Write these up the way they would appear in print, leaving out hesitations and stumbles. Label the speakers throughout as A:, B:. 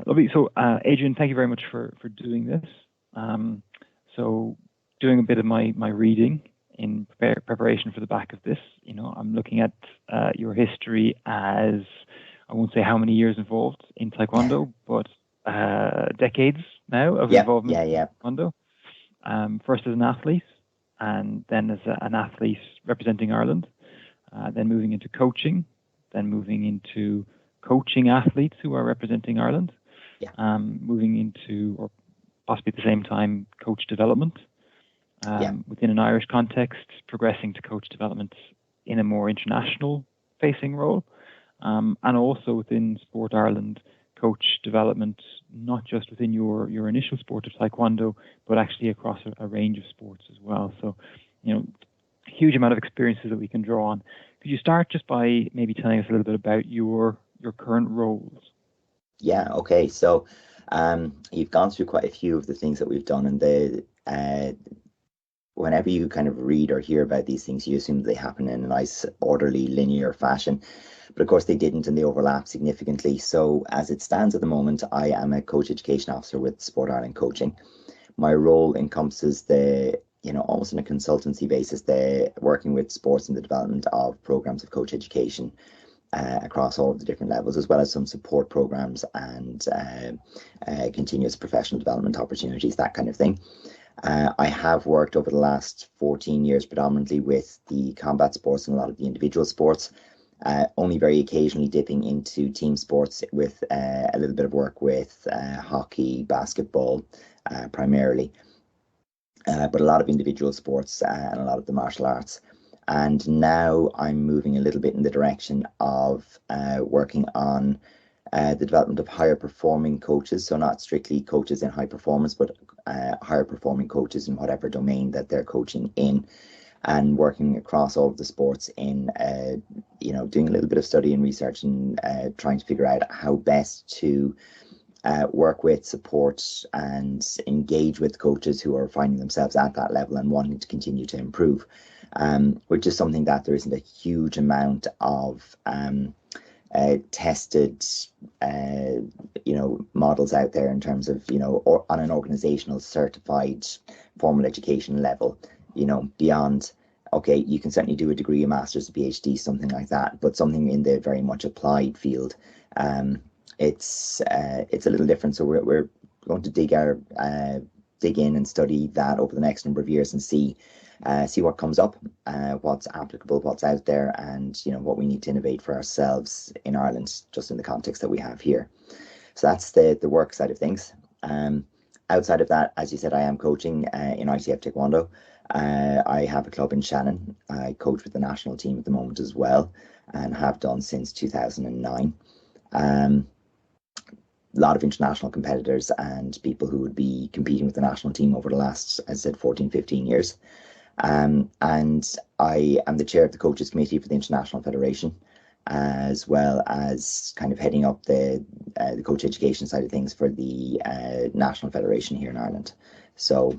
A: Lovely. So, Adrian, thank you very much for doing this. So, doing a bit of my reading in preparation for the back of this, I'm looking at your history as, I won't say how many years involved in Taekwondo, but decades now of involvement in Taekwondo. First as an athlete, and then as an athlete representing Ireland, then moving into coaching, then moving into coaching athletes who are representing Ireland, moving into, or possibly at the same time, coach development within an Irish context, progressing to coach development in a more international facing role, and also within Sport Ireland, coach development, not just within your initial sport of Taekwondo, but actually across a range of sports as well. So, a huge amount of experiences that we can draw on. Could you start just by maybe telling us a little bit about your current roles?
B: Yeah, okay. So you've gone through quite a few of the things that we've done, and whenever you kind of read or hear about these things, you assume they happen in a nice, orderly, linear fashion. But of course they didn't, and they overlap significantly. So as it stands at the moment, I am a coach education officer with Sport Ireland Coaching. My role encompasses almost on a consultancy basis, working with sports in the development of programs of coach education across all of the different levels, as well as some support programs and continuous professional development opportunities, that kind of thing. I have worked over the last 14 years predominantly with the combat sports and a lot of the individual sports, only very occasionally dipping into team sports with a little bit of work with hockey, basketball primarily, but a lot of individual sports and a lot of the martial arts. And now I'm moving a little bit in the direction of working on the development of higher performing coaches. So not strictly coaches in high performance, but higher performing coaches in whatever domain that they're coaching in, and working across all of the sports in, doing a little bit of study and research and trying to figure out how best to work with, support, and engage with coaches who are finding themselves at that level and wanting to continue to improve, which is something that there isn't a huge amount of tested, models out there in terms of, or on an organizational certified formal education level, beyond, okay, you can certainly do a degree, a master's, a PhD, something like that, but something in the very much applied field. It's a little different. So we're going to dig in and study that over the next number of years and see what comes up, what's applicable, what's out there, and what we need to innovate for ourselves in Ireland, just in the context that we have here. So that's the work side of things. Outside of that, as you said, I am coaching in ITF Taekwondo. I have a club in Shannon. I coach with the national team at the moment as well, and have done since 2009. A lot of international competitors and people who would be competing with the national team over the last, as I said, 14, 15 years. And I am the chair of the coaches committee for the International Federation, as well as kind of heading up the coach education side of things for the National Federation here in Ireland. So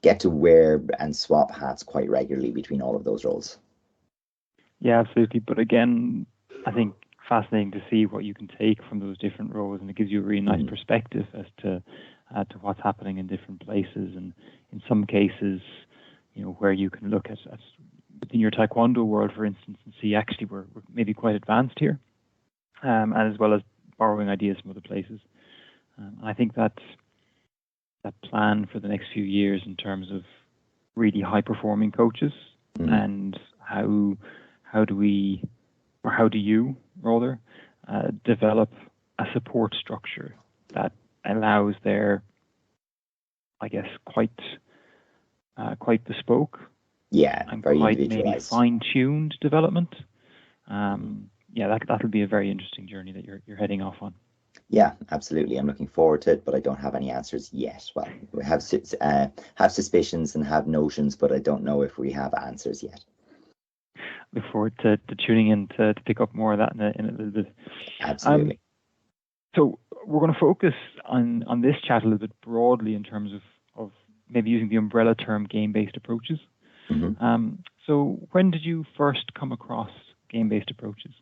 B: get to wear and swap hats quite regularly between all of those roles.
A: Yeah, absolutely. But again, I think fascinating to see what you can take from those different roles, and it gives you a really nice perspective as to what's happening in different places, and in some cases, where you can look at within your Taekwondo world, for instance, and see actually we're maybe quite advanced here, and as well as borrowing ideas from other places. I think that plan for the next few years in terms of really high performing coaches, and how do you rather develop a support structure that allows their, I guess, quite bespoke, and
B: very
A: quite maybe fine-tuned development. That'll be a very interesting journey that you're heading off on.
B: Yeah, absolutely. I'm looking forward to it, but I don't have any answers yet. Well, we have suspicions and have notions, but I don't know if we have answers yet.
A: Look forward to tuning in to pick up more of that in a little bit.
B: Absolutely.
A: So we're going to focus on this chat a little bit broadly in terms of maybe using the umbrella term game-based approaches.
B: Mm-hmm.
A: So when did you first come across game-based approaches?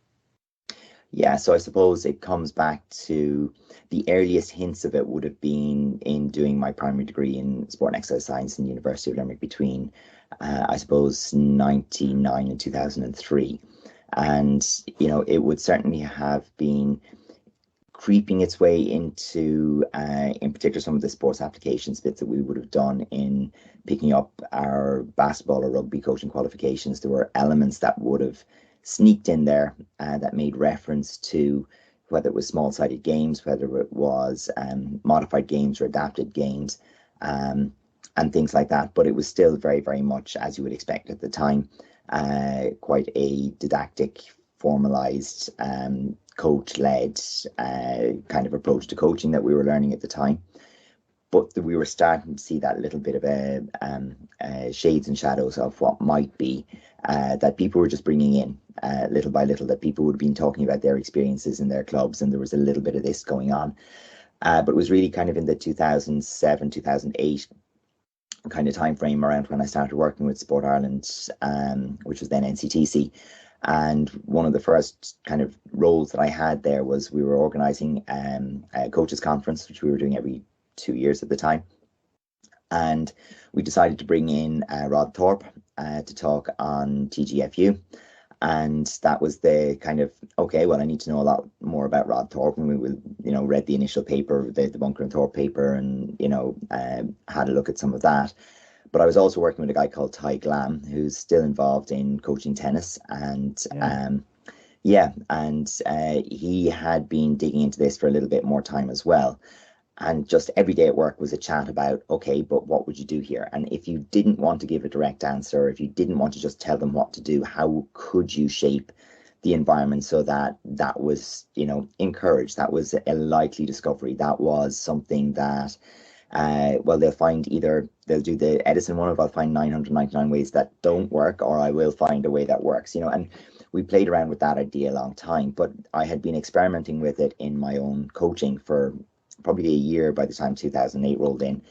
B: Yeah, so I suppose it comes back to the earliest hints of it would have been in doing my primary degree in sport and exercise science in the University of Limerick between, I suppose, 99 and 2003. And, it would certainly have been creeping its way into, in particular, some of the sports applications bits that we would have done in picking up our basketball or rugby coaching qualifications. There were elements that would have sneaked in there that made reference to whether it was small-sided games, whether it was modified games or adapted games, and things like that. But it was still very, very much, as you would expect at the time, quite a didactic, formalized, coach-led kind of approach to coaching that we were learning at the time. But we were starting to see that little bit of a shades and shadows of what might be that people were just bringing in little by little, that people would have been talking about their experiences in their clubs, and there was a little bit of this going on. But it was really kind of in the 2007, 2008 kind of time frame around when I started working with Sport Ireland, which was then NCTC. And one of the first kind of roles that I had there was we were organising a coaches conference, which we were doing every 2 years at the time. And we decided to bring in Rod Thorpe to talk on TGfU. And that was the kind of, okay, well, I need to know a lot more about Rod Thorpe. And we read the initial paper, the Bunker and Thorpe paper, and, had a look at some of that. But I was also working with a guy called Ty Glam, who's still involved in coaching tennis. And he had been digging into this for a little bit more time as well. And just every day at work was a chat about, okay, but what would you do here? And if you didn't want to give a direct answer, if you didn't want to just tell them what to do, how could you shape the environment so that was, encouraged? That was a likely discovery. That was something that, they'll find either they'll do the Edison one, or I'll find 999 ways that don't work, or I will find a way that works, and we played around with that idea a long time. But I had been experimenting with it in my own coaching for probably a year by the time 2008 rolled in.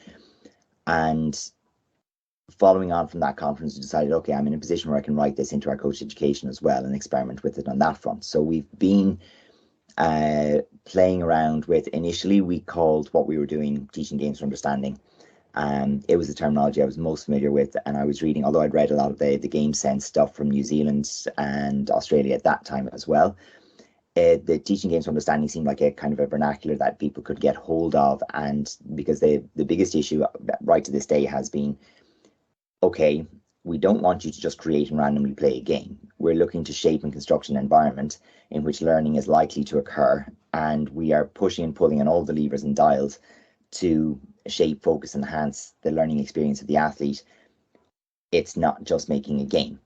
B: And following on from that conference, we decided, okay, I'm in a position where I can write this into our coach education as well and experiment with it on that front. So we've been playing around with, initially we called what we were doing teaching games for understanding. It was the terminology I was most familiar with, and I was reading, although I'd read a lot of the game sense stuff from New Zealand and Australia at that time as well. The teaching games for understanding seemed like a kind of a vernacular that people could get hold of, and because the biggest issue right to this day has been, okay, we don't want you to just create and randomly play a game. We're looking to shape and construct an environment in which learning is likely to occur, and we are pushing and pulling on all the levers and dials to shape, focus, enhance the learning experience of the athlete. It's not just making a game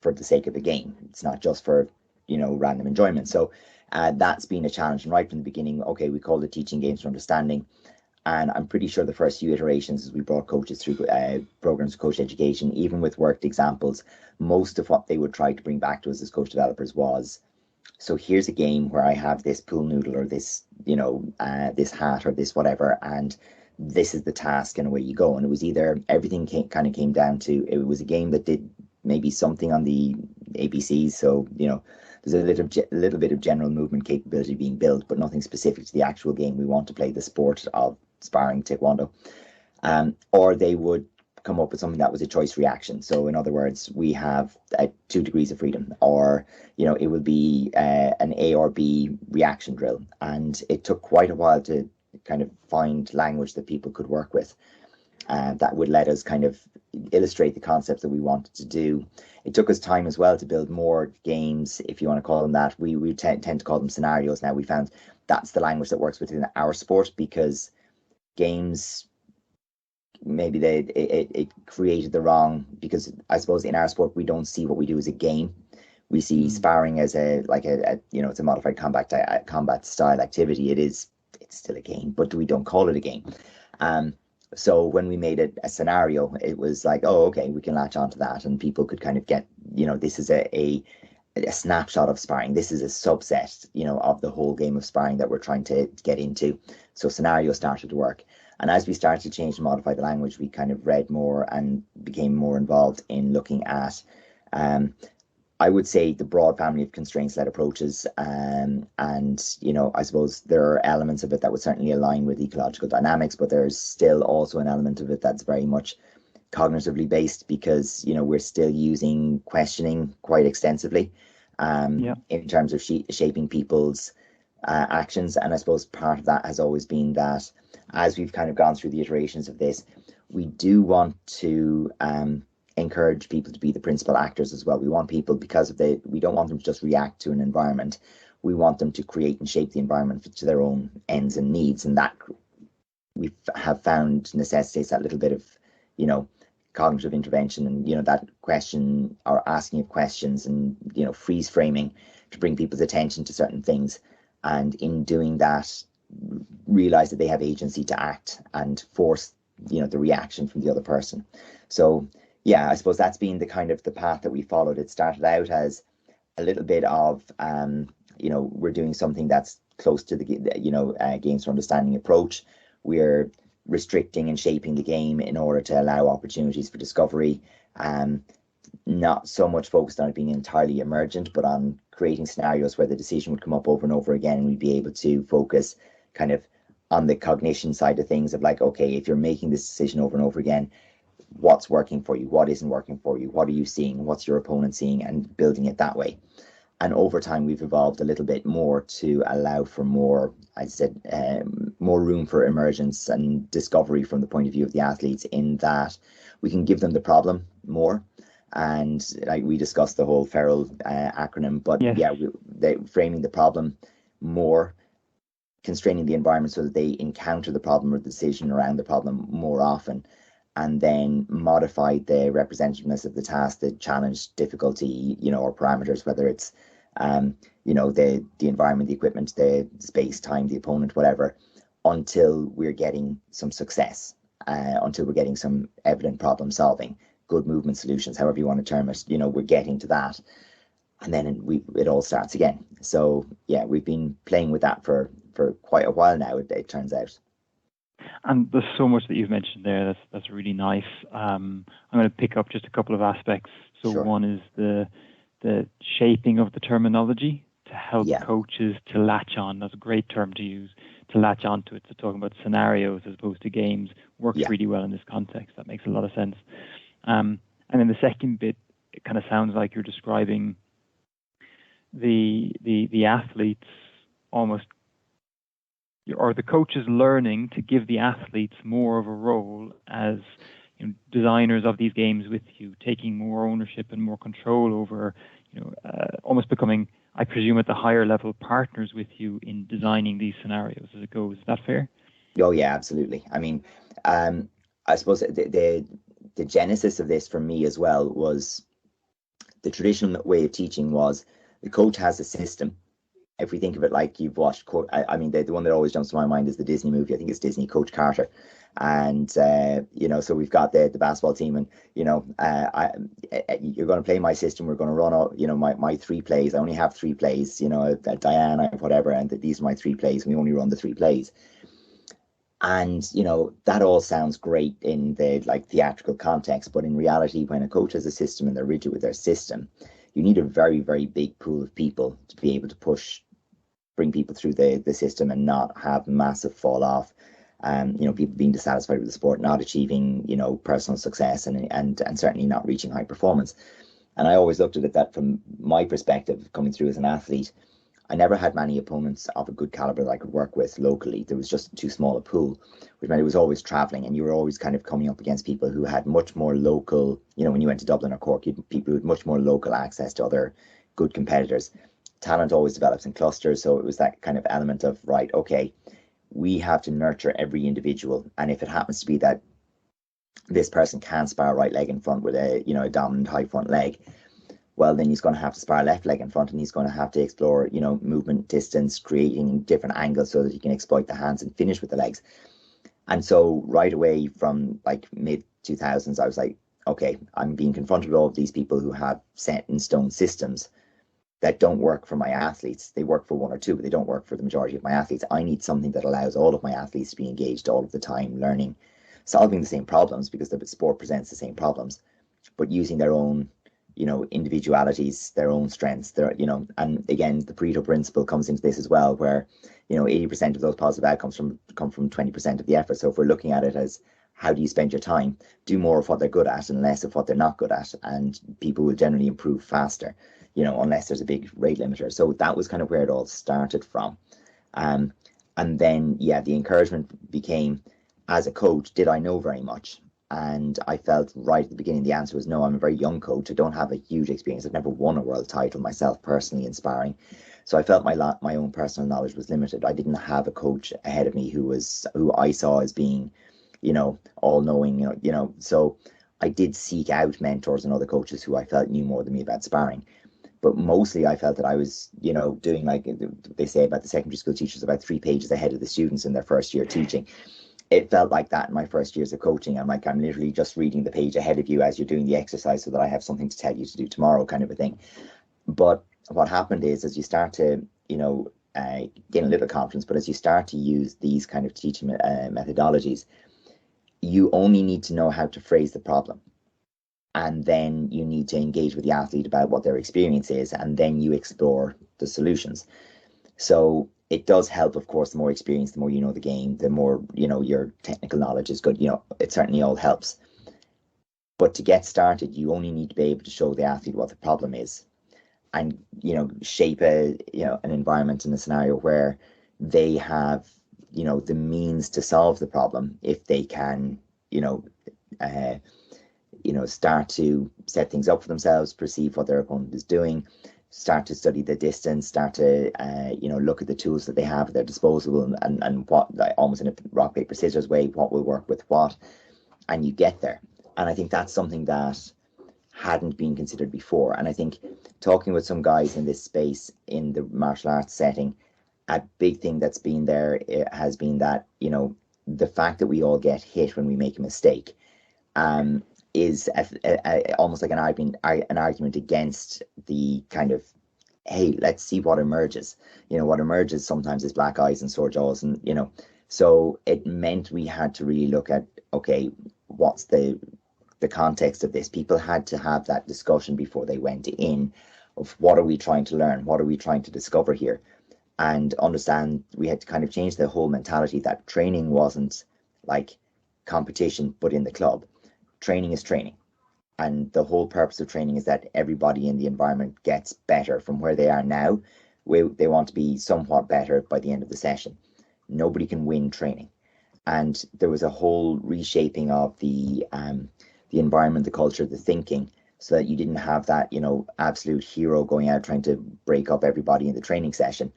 B: for the sake of a game. It's not just for random enjoyment. So that's been a challenge. And right from the beginning, okay, we called it teaching games for understanding. And I'm pretty sure the first few iterations, as we brought coaches through programs of coach education, even with worked examples, most of what they would try to bring back to us as coach developers was, so here's a game where I have this pool noodle or this, this hat or this whatever, and this is the task, and away you go. And it was either everything kind of came down to, it was a game that did maybe something on the ABCs. So, there's a little bit of general movement capability being built, but nothing specific to the actual game. We want to play the sport of sparring, Taekwondo. Or they would come up with something that was a choice reaction. So in other words, we have 2 degrees of freedom, or, it would be an A or B reaction drill. And it took quite a while to kind of find language that people could work with. That would let us kind of illustrate the concepts that we wanted to do. It took us time as well to build more games, if you want to call them that. We tend to call them scenarios now. We found that's the language that works within our sport, because games, maybe it created the wrong, because I suppose in our sport we don't see what we do as a game. We see sparring as it's a modified combat style activity. It's still a game, but we don't call it a game. So when we made it a scenario, it was like, oh, okay, we can latch onto that, and people could kind of get, this is a snapshot of sparring. This is a subset, of the whole game of sparring that we're trying to get into. So scenario started to work. And as we started to change and modify the language, we kind of read more and became more involved in looking at I would say the broad family of constraints-led approaches, and I suppose there are elements of it that would certainly align with ecological dynamics, but there's still also an element of it that's very much cognitively based, because we're still using questioning quite extensively in terms of shaping people's actions. And I suppose part of that has always been that as we've kind of gone through the iterations of this, we do want to encourage people to be the principal actors as well. We want people, we don't want them to just react to an environment. We want them to create and shape the environment to their own ends and needs, and that we have found necessitates that little bit of cognitive intervention, and that question or asking of questions, and freeze framing to bring people's attention to certain things, and in doing that realize that they have agency to act and force the reaction from the other person. So yeah, I suppose that's been the kind of the path that we followed. It started out as a little bit of we're doing something that's close to the games for understanding approach. We're restricting and shaping the game in order to allow opportunities for discovery, not so much focused on it being entirely emergent, but on creating scenarios where the decision would come up over and over again, and we'd be able to focus kind of on the cognition side of things, of like, okay, if you're making this decision over and over again, what's working for you, what isn't working for you, what are you seeing, what's your opponent seeing, and building it that way. And over time, we've evolved a little bit more to allow for more, I said, more room for emergence and discovery from the point of view of the athletes, in that we can give them the problem more. And we discussed the whole FERAL acronym, but they framing the problem more, constraining the environment so that they encounter the problem or the decision around the problem more often, and then modify the representativeness of the task, the challenge, difficulty, or parameters, whether it's the environment, the equipment, the space, time, the opponent, whatever, until we're getting some success, until we're getting some evident problem solving, good movement solutions, however you want to term it. We're getting to that, and then it all starts again. So yeah, we've been playing with that for quite a while now, it turns out.
A: And there's so much that you've mentioned there. That's really nice. I'm going to pick up just a couple of aspects. So sure. One is the shaping of the terminology to help coaches to latch on. That's a great term to use, to latch onto it. So talking about scenarios as opposed to games works really well in this context. That makes a lot of sense. And then the second bit, it kind of sounds like you're describing the athletes almost, or the coaches learning to give the athletes more of a role as designers of these games with you, taking more ownership and more control over, almost becoming, I presume, at the higher level, partners with you in designing these scenarios as it goes. Is that fair?
B: Oh yeah, absolutely. I mean, I suppose the genesis of this for me as well was the traditional way of teaching was the coach has a system. If we think of it like you've watched, I mean, the one that always jumps to my mind is the Disney movie. I think it's Disney, Coach Carter. And, so we've got the basketball team, and, you're going to play my system. We're going to run all, my 3 plays. I only have 3 plays, Diana, whatever. And these are my 3 plays. We only run the 3 plays. And, that all sounds great in the theatrical context. But in reality, when a coach has a system and they're rigid with their system, you need a very, very big pool of people to be able to bring people through the system and not have massive fall off. People being dissatisfied with the sport, not achieving, personal success, and certainly not reaching high performance. And I always looked at it that from my perspective, coming through as an athlete, I never had many opponents of a good caliber that I could work with locally. There was just too small a pool, which meant it was always traveling, and you were always kind of coming up against people who had much more local, when you went to Dublin or Cork, you had people who had much more local access to other good competitors. Talent always develops in clusters, so it was that kind of element of, right, okay, we have to nurture every individual, and if it happens to be that this person can spar right leg in front with a dominant high front leg, well, then he's going to have to spar left leg in front, and he's going to have to explore, movement, distance, creating different angles so that he can exploit the hands and finish with the legs. And so right away from mid 2000s, I was like, okay, I'm being confronted with all of these people who have set in stone systems that don't work for my athletes. They work for 1 or 2, but they don't work for the majority of my athletes. I need something that allows all of my athletes to be engaged all of the time, learning, solving the same problems, because the sport presents the same problems, but using their own individualities, their own strengths, and again, the Pareto principle comes into this as well, where 80% of those positive outcomes come from 20% of the effort. So if we're looking at it as how do you spend your time, do more of what they're good at and less of what they're not good at, and people will generally improve faster, unless there's a big rate limiter. So that was kind of where it all started from. And then, the encouragement became, as a coach, did I know very much? And I felt right at the beginning, the answer was no. I'm a very young coach. I don't have a huge experience. I've never won a world title myself personally in sparring. So I felt my own personal knowledge was limited. I didn't have a coach ahead of me who I saw as being, all knowing, so I did seek out mentors and other coaches who I felt knew more than me about sparring. But mostly I felt that I was, doing, like they say about the secondary school teachers, about 3 pages ahead of the students in their first year teaching. It felt like that in my first years of coaching. I'm literally just reading the page ahead of you as you're doing the exercise so that I have something to tell you to do tomorrow, kind of a thing. But what happened is, as you start to, gain a little confidence, but as you start to use these kind of teaching methodologies, you only need to know how to phrase the problem. And then you need to engage with the athlete about what their experience is, and then you explore the solutions. So it does help, of course, the more experience, the more you know the game, the more, your technical knowledge is good. It certainly all helps. But to get started, you only need to be able to show the athlete what the problem is, and, shape an environment and a scenario where they have, the means to solve the problem if they can, start to set things up for themselves, perceive what their opponent is doing, start to study the distance, start to, look at the tools that they have at their disposal, and what, like, almost in a rock, paper, scissors way, what will work with what, and you get there. And I think that's something that hadn't been considered before. And I think talking with some guys in this space, in the martial arts setting, a big thing that's been there has been that, the fact that we all get hit when we make a mistake, is almost like an argument against the kind of, hey, let's see what emerges. What emerges sometimes is black eyes and sore jaws, and so it meant we had to really look at, okay, what's the context of this. People had to have that discussion before they went in of what are we trying to learn, what are we trying to discover here, and understand we had to kind of change the whole mentality that training wasn't like competition, but in the club. Training is training, and the whole purpose of training is that everybody in the environment gets better from where they are now. They want to be somewhat better by the end of the session. Nobody can win training. And there was a whole reshaping of the environment, the culture, the thinking, so that you didn't have that, absolute hero going out trying to break up everybody in the training session.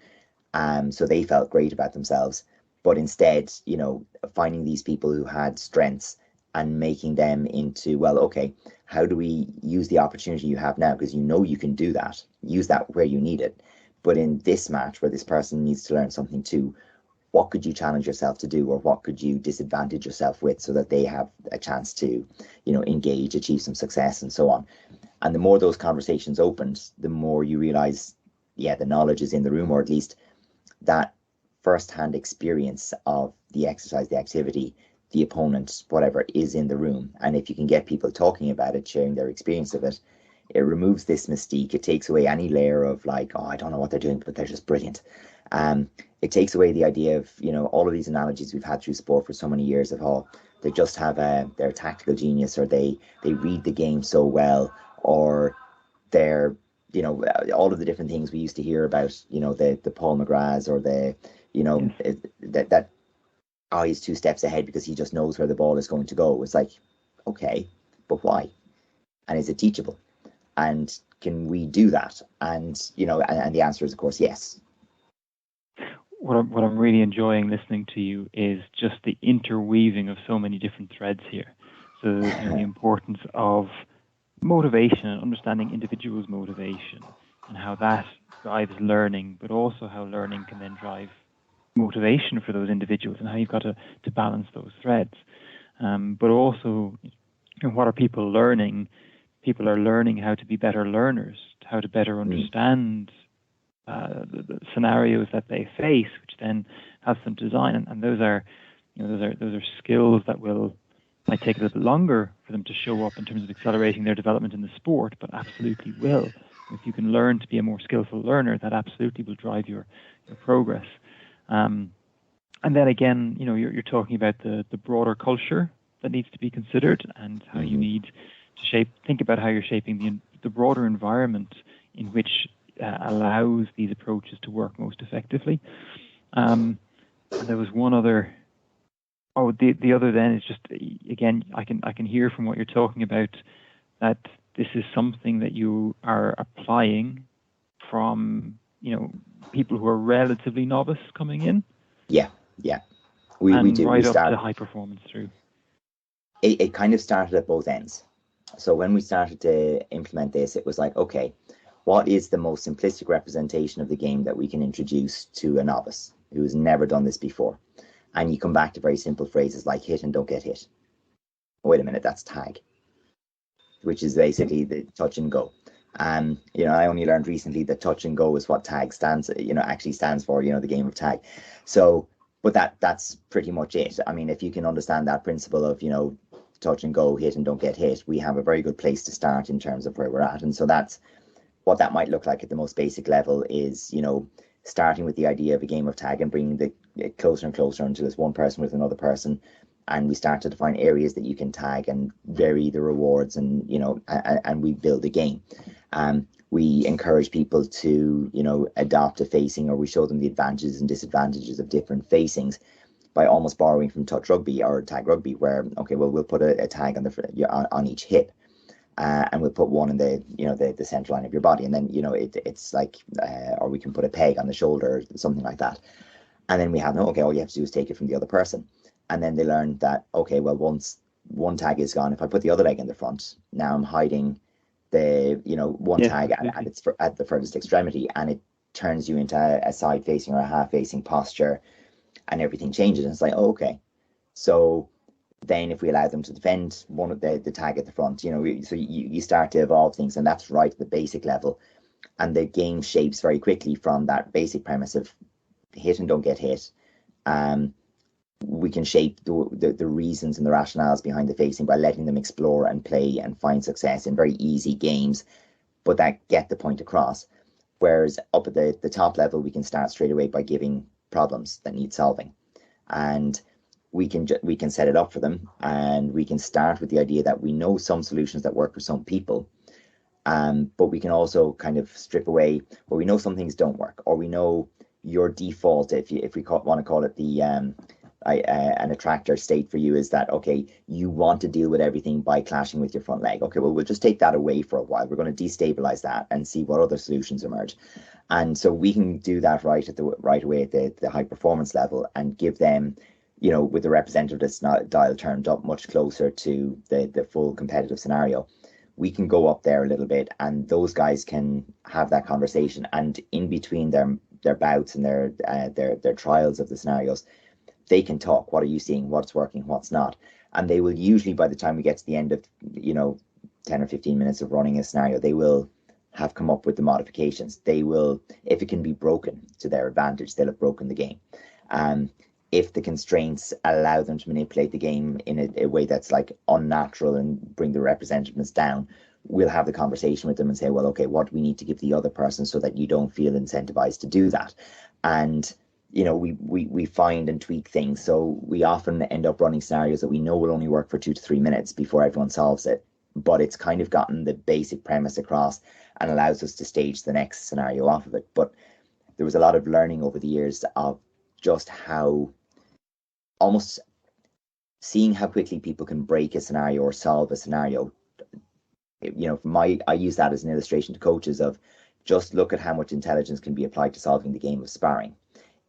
B: So they felt great about themselves, but instead, finding these people who had strengths and making them into, well, okay, how do we use the opportunity you have now? Because you can do that, use that where you need it. But in this match where this person needs to learn something too, what could you challenge yourself to do, or what could you disadvantage yourself with, so that they have a chance to, engage, achieve some success, and so on. And the more those conversations opened, the more you realize, the knowledge is in the room, or at least that first-hand experience of the exercise, the activity, the opponent, whatever, is in the room. And if you can get people talking about it, sharing their experience of it, it removes this mystique. It takes away any layer of like, oh, I don't know what they're doing, but they're just brilliant. It takes away the idea of, all of these analogies we've had through sport for so many years of, oh, they just have their tactical genius, or they read the game so well, or they're, all of the different things we used to hear about, the Paul McGraths, or the, that oh, he's 2 steps ahead because he just knows where the ball is going to go. It's like, okay, but why? And is it teachable? And can we do that? And, and the answer is, of course, yes.
A: What I'm really enjoying listening to you is just the interweaving of so many different threads here. So the importance of motivation and understanding individuals' motivation, and how that drives learning, but also how learning can then drive motivation for those individuals, and how you've got to balance those threads. But also, what are people learning? People are learning how to be better learners, how to better understand the scenarios that they face, which then helps them design. And those are, those are skills that will Might take a little bit longer for them to show up in terms of accelerating their development in the sport, but absolutely will. If you can learn to be a more skillful learner, that absolutely will drive your progress. And then again, you're talking about the broader culture that needs to be considered, and how you need to think about how you're shaping the broader environment in which allows these approaches to work most effectively. And there was one other. Oh, the other then is just, again, I can hear from what you're talking about that this is something that you are applying from people who are relatively novice coming in.
B: Yeah. We do.
A: Right up to high performance through.
B: It kind of started at both ends. So when we started to implement this, it was like, okay, what is the most simplistic representation of the game that we can introduce to a novice who has never done this before? And you come back to very simple phrases like hit and don't get hit. Wait a minute, that's tag, which is basically the touch and go. I only learned recently that touch and go is what tag actually stands for, the game of tag. So, but that's pretty much it. I mean, if you can understand that principle of, touch and go, hit and don't get hit, we have a very good place to start in terms of where we're at. And so that's what that might look like at the most basic level is, starting with the idea of a game of tag and bringing it closer and closer until it's one person with another person. And we start to define areas that you can tag and vary the rewards, and and we build a game. We encourage people to adopt a facing, or we show them the advantages and disadvantages of different facings by almost borrowing from touch rugby or tag rugby, where we'll put a tag on each hip, and we'll put one in the center line of your body, and then it's like or we can put a peg on the shoulder, something like that, and then we have all you have to do is take it from the other person. And then they learn that, once one tag is gone, if I put the other leg in the front, now I'm hiding the, one tag and it's at the furthest extremity, and it turns you into a side facing or a half facing posture, and everything changes. And it's like, okay. So then if we allow them to defend one of the tag at the front, so you start to evolve things, and that's right at the basic level. And the game shapes very quickly from that basic premise of hit and don't get hit. We can shape the reasons and the rationales behind the facing by letting them explore and play and find success in very easy games, but that get the point across. Whereas up at the top level, we can start straight away by giving problems that need solving, and we can set it up for them, and we can start with the idea that we know some solutions that work for some people, but we can also kind of strip away where we know some things don't work, or we know your default, if we want to call it the an attractor state for you, is that you want to deal with everything by clashing with your front leg. We'll just take that away for a while. We're going to destabilize that and see what other solutions emerge. And so we can do that right away at the high performance level, and give them, with the representativeness dial turned up much closer to the full competitive scenario, we can go up there a little bit, and those guys can have that conversation. And in between their bouts and their trials of the scenarios, they can talk. What are you seeing? What's working? What's not? And they will usually, by the time we get to the end of 10 or 15 minutes of running a scenario, they will have come up with the modifications. They will, if it can be broken to their advantage, they'll have broken the game. If the constraints allow them to manipulate the game in a way that's like unnatural and bring the representativeness down, we'll have the conversation with them and say, well, what do we need to give the other person so that you don't feel incentivized to do that? And we find and tweak things. So we often end up running scenarios that we know will only work for 2 to 3 minutes before everyone solves it, but it's kind of gotten the basic premise across and allows us to stage the next scenario off of it. But there was a lot of learning over the years of just how, almost seeing how quickly people can break a scenario or solve a scenario. I use that as an illustration to coaches of just look at how much intelligence can be applied to solving the game of sparring.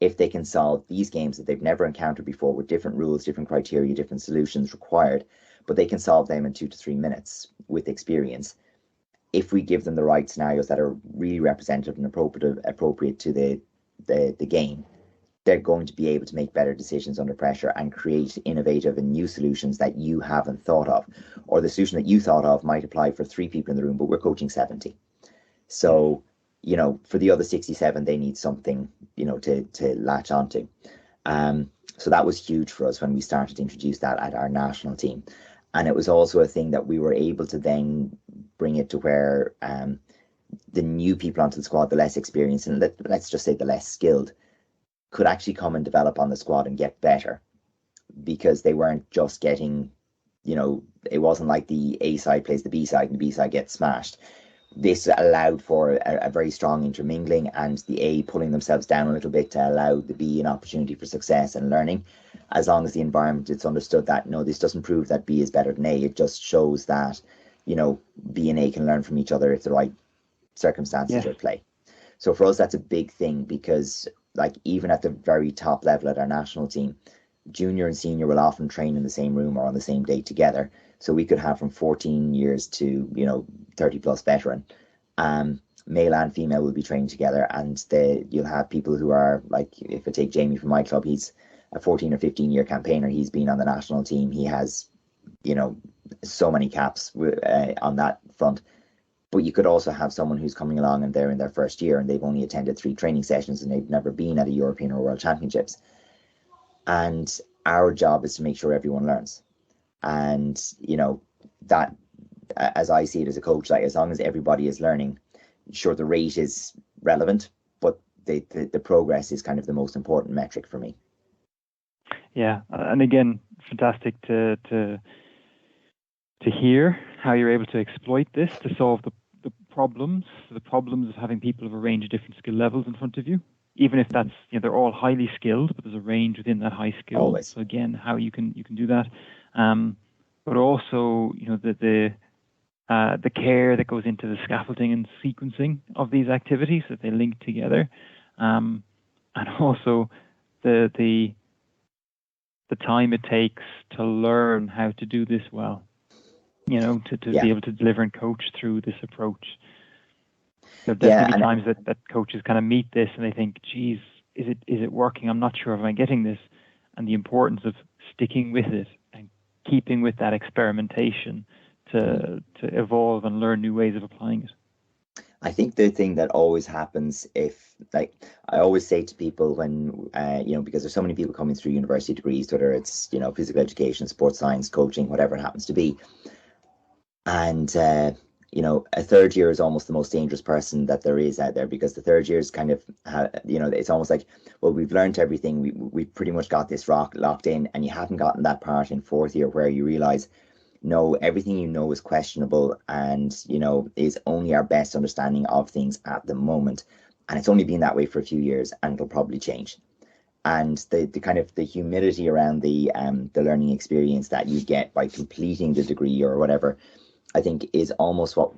B: If they can solve these games that they've never encountered before with different rules, different criteria, different solutions required, but they can solve them in 2 to 3 minutes with experience. If we give them the right scenarios that are really representative and appropriate to the game, they're going to be able to make better decisions under pressure and create innovative and new solutions that you haven't thought of, or the solution that you thought of might apply for 3 people in the room, but we're coaching 70. So for the other 67, they need something, to latch onto. So that was huge for us when we started to introduce that at our national team. And it was also a thing that we were able to then bring it to where the new people onto the squad, the less experienced, and let's just say the less skilled, could actually come and develop on the squad and get better, because they weren't just getting, it wasn't like the A side plays the B side and the B side gets smashed. This allowed for a very strong intermingling, and the A pulling themselves down a little bit to allow the B an opportunity for success and learning, as long as the environment, it's understood that, no, this doesn't prove that B is better than A. It just shows that, B and A can learn from each other if the right circumstances are at play. So for us, that's a big thing, because like even at the very top level at our national team, junior and senior will often train in the same room or on the same day together. So we could have from 14 years to 30 plus veteran, male and female will be training together, and you'll have people who are like, if I take Jamie from my club, he's a 14 or 15 year campaigner. He's been on the national team. He has so many caps on that front. But you could also have someone who's coming along and they're in their first year and they've only attended 3 training sessions and they've never been at a European or World Championships. And our job is to make sure everyone learns. And, that, as I see it as a coach, like as long as everybody is learning, sure, the rate is relevant, but the progress is kind of the most important metric for me.
A: Yeah. And again, fantastic to hear how you're able to exploit this to solve the problems of having people of a range of different skill levels in front of you, even if that's, they're all highly skilled, but there's a range within that high skill.
B: Always.
A: So again, how you can do that, but also the care that goes into the scaffolding and sequencing of these activities, that they link together, and also the time it takes to learn how to do this well. To be able to deliver and coach through this approach. There'll definitely be times that coaches kind of meet this and they think, geez, is it working? I'm not sure if I'm getting this. And the importance of sticking with it and keeping with that experimentation to evolve and learn new ways of applying it.
B: I think the thing that always happens, if, like, I always say to people when, because there's so many people coming through university degrees, whether it's, physical education, sports science, coaching, whatever it happens to be. And, a third year is almost the most dangerous person that there is out there, because the third year is kind of, it's almost like, well, we've learned everything. We've pretty much got this locked in, and you haven't gotten that part in fourth year where you realize, no, everything is questionable and, is only our best understanding of things at the moment. And it's only been that way for a few years, and it'll probably change. And the kind of the humility around the learning experience that you get by completing the degree or whatever, I think is almost what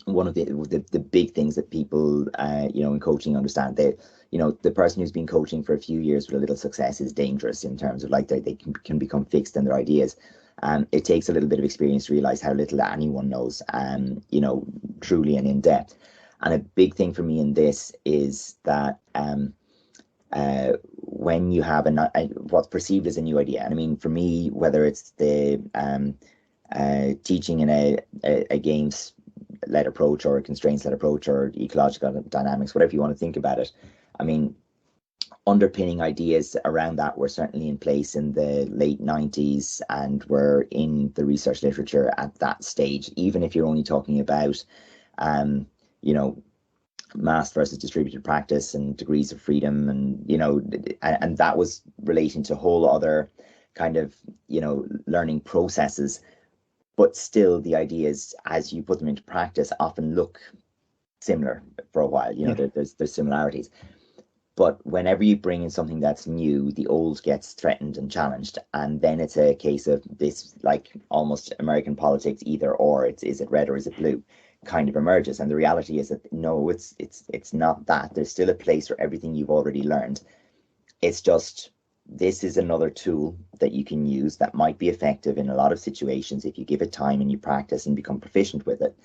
B: one of the big things that people in coaching understand. That the person who's been coaching for a few years with a little success is dangerous, in terms of like they can become fixed in their ideas. It takes a little bit of experience to realize how little anyone knows, truly and in depth. And a big thing for me in this is that when you have what's perceived as a new idea, and I mean, for me, whether it's the teaching in a games-led approach or a constraints-led approach or ecological dynamics, whatever you want to think about it, I mean, underpinning ideas around that were certainly in place in the late 90s and were in the research literature at that stage, even if you're only talking about, mass versus distributed practice and degrees of freedom, and and that was relating to whole other kind of learning processes. But still, the ideas, as you put them into practice, often look similar for a while. There's similarities. But whenever you bring in something that's new, the old gets threatened and challenged, and then it's a case of this, like almost American politics, either or. Is it red or is it blue? Kind of emerges, and the reality is that no, it's not that. There's still a place for everything you've already learned. It's just, this is another tool that you can use that might be effective in a lot of situations if you give it time and you practice and become proficient with it.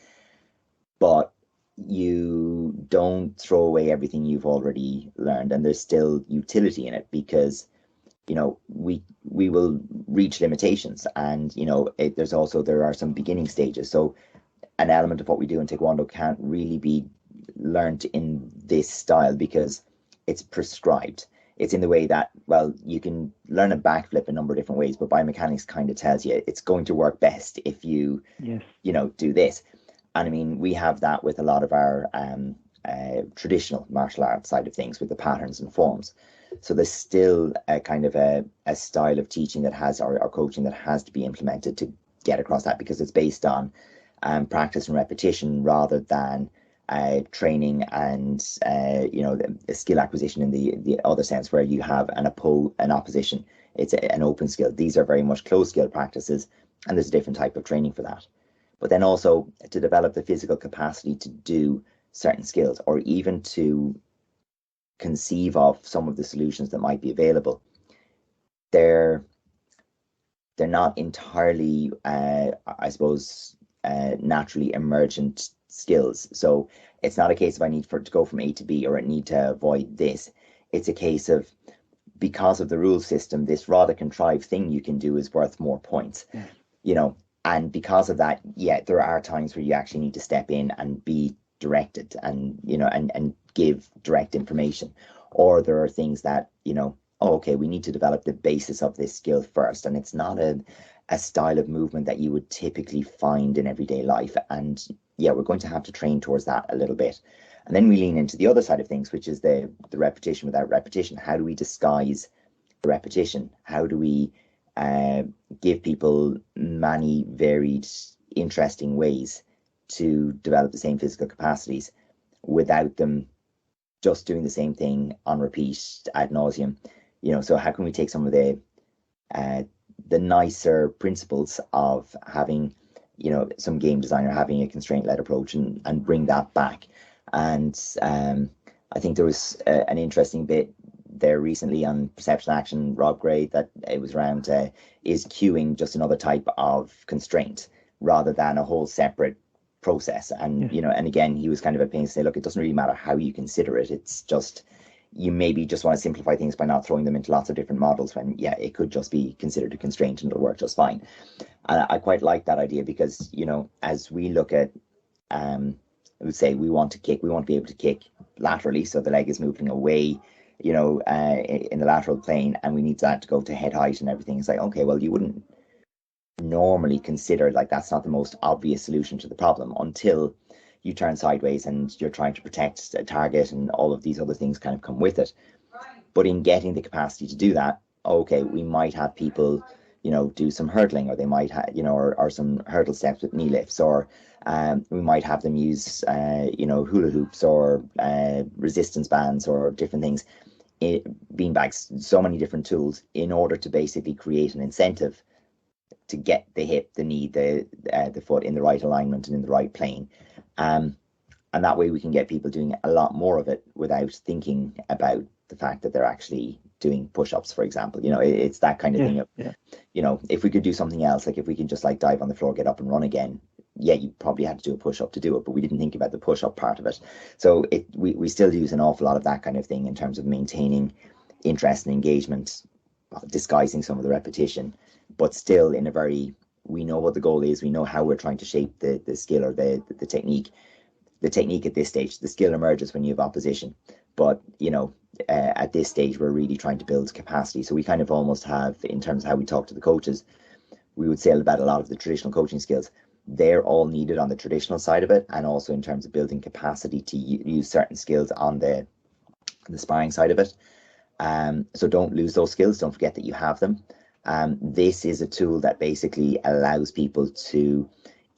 B: But you don't throw away everything you've already learned, and there's still utility in it, because we will reach limitations, and there are some beginning stages. So an element of what we do in Taekwondo can't really be learned in this style because it's prescribed. It's in the way that, well, you can learn a backflip a number of different ways, but biomechanics kind of tells you it's going to work best if you,
A: Yes.
B: do this. And I mean, we have that with a lot of our traditional martial arts side of things with the patterns and forms. So there's still a kind of a style of teaching that has, or coaching that has to be implemented to get across that, because it's based on practice and repetition rather than training and the skill acquisition in the other sense, where you have an opposition. It's an open skill. These are very much closed skill practices, and there's a different type of training for that. But then also to develop the physical capacity to do certain skills, or even to conceive of some of the solutions that might be available. They're not entirely, I suppose, naturally emergent skills. So it's not a case of I need to go from A to B, or I need to avoid this. It's a case of, because of the rule system, this rather contrived thing you can do is worth more points. And because of that, there are times where you actually need to step in and be directed, and and give direct information. Or there are things that okay, we need to develop the basis of this skill first, and it's not a style of movement that you would typically find in everyday life, and we're going to have to train towards that a little bit. And then we lean into the other side of things, which is the repetition without repetition. How do we disguise the repetition? How do we give people many varied, interesting ways to develop the same physical capacities without them just doing the same thing on repeat ad nauseum? So how can we take some of the nicer principles of having, some game design, or having a constraint-led approach, and bring that back? And I think there was an interesting bit there recently on Perception Action, Rob Gray, that it was around, is queuing just another type of constraint rather than a whole separate process? And and again, he was kind of a pain to say, look, it doesn't really matter how you consider it. It's just, you maybe just want to simplify things by not throwing them into lots of different models, when it could just be considered a constraint and it'll work just fine. And I quite like that idea, because as we look at, I would say, we want to be able to kick laterally, so the leg is moving away in the lateral plane, and we need that to go to head height and everything. It's like, okay, well, you wouldn't normally consider, like, that's not the most obvious solution to the problem until you turn sideways and you're trying to protect a target, and all of these other things kind of come with it. But in getting the capacity to do that, okay, we might have people do some hurdling, or they might have or some hurdle steps with knee lifts, or we might have them use hula hoops, or resistance bands, or different things, beanbags, so many different tools, in order to basically create an incentive to get the hip, the knee, the foot in the right alignment and in the right plane. And that way we can get people doing a lot more of it without thinking about the fact that they're actually doing push-ups, for example. It's that kind of thing of, if we could do something else, like if we could just like dive on the floor, get up and run again, you probably had to do a push-up to do it, but we didn't think about the push-up part of it. So we still use an awful lot of that kind of thing in terms of maintaining interest and engagement, disguising some of the repetition, but still in a very, we know what the goal is, we know how we're trying to shape the skill, or the technique. The technique at this stage, the skill emerges when you have opposition, but at this stage we're really trying to build capacity. So we kind of almost have, in terms of how we talk to the coaches, we would say about a lot of the traditional coaching skills, they're all needed on the traditional side of it, and also in terms of building capacity to use certain skills on the sparring side of it. So don't lose those skills, don't forget that you have them. This is a tool that basically allows people to